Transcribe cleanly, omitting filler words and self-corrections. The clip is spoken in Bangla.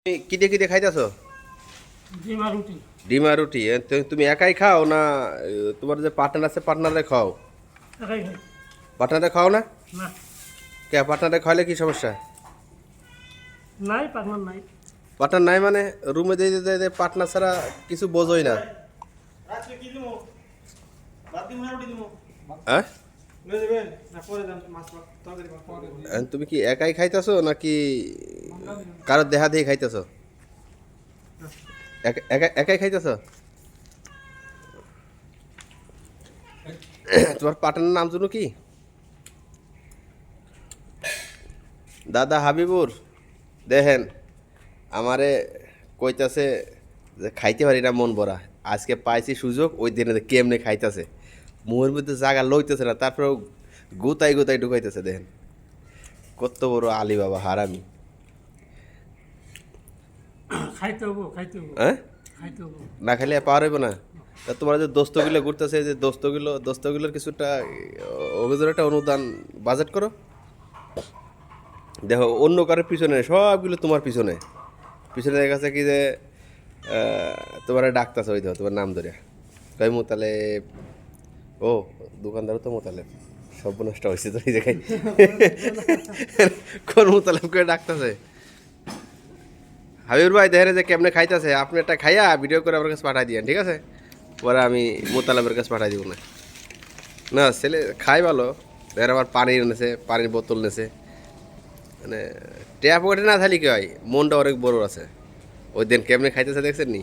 কি দিয়ে খাইতেছো? ডিম আর রুটি। ডিম আর রুটি তুমি একাই খাও না? তোমার যে পার্টনার আছে পার্টনারে খাও? একাই খাই। পার্টনারে খাও না? না, কে পার্টনারে খাইলে কি সমস্যা? নাই পার্টনার নাই। পার্টনার নাই মানে রুমে দিয়ে পার্টনার ছাড়া কিছু বোঝোই না। আজকে কি দিমু? ভাত দিমু না রুটি দিমু? হ্যাঁ, লয়ে যাবেন না পরে দাম মাছ ভাত তরকারি ভাত পরে দিমু। তুমি কি একাই খাইতেছো নাকি কারো দেহা দিয়ে খাইতেছো? একাই খাইতেছো? তোমার পার্টনার নাম শুনো কি? দাদা হাবিবুর, দেখেন আমারে কইতাছে যে খাইতে পারি না মন ভরা। আজকে পাইছি সুযোগ, ওই দিনে কেমনে খাইতেছে, মুহের মধ্যে জায়গা লইতেছে না, তারপরেও গুতাই গুতাই ঢুকাইতেছে। দেখেন কত বড় আলী বাবা হারামি। খাইতে হবো, খাইতে হবো, হ্যাঁ, খাইতে হবো। না খাইলে পাওয়ার হইব না। তা তোমার যে দোস্তগুলো ঘুরতেছে, যে দোস্তগুলোর কিছুটা অভিযোগ একটা অনুদান বাজেট করো। দেখো অন্য কারোর পিছনে, সবগুলো তোমার পিছনে পিছনে দেখা যাচ্ছে কি যে তোমার ডাকতেছে, ওই দেখো তোমার নাম ধরে কই মোতালেব। ও দোকানদারও তো মোতালেব, সর্বনষ্ট হয়েছে তো এই জায়গায়। কোন মোতালেব করে ডাকতেছে? হাবিবুর ভাই দেখেন যে কেমনে খাইতেছে, আপনি একটা খাইয়া ভিডিও করে আমার কাছে পাঠাই দিয়েন, ঠিক আছে? পরে আমি মোতালেবের কাছে পাঠাই দিব না। না ছেলে খাই ভালো, দেখেন আবার পানি এনেছে, পানির বোতল নেছে, মানে ট্যাপ ওঠে না থালি কি হয়, মনটা অনেক বড় আছে। ওই দিন কেমনে খাইতেছে দেখছেন নি?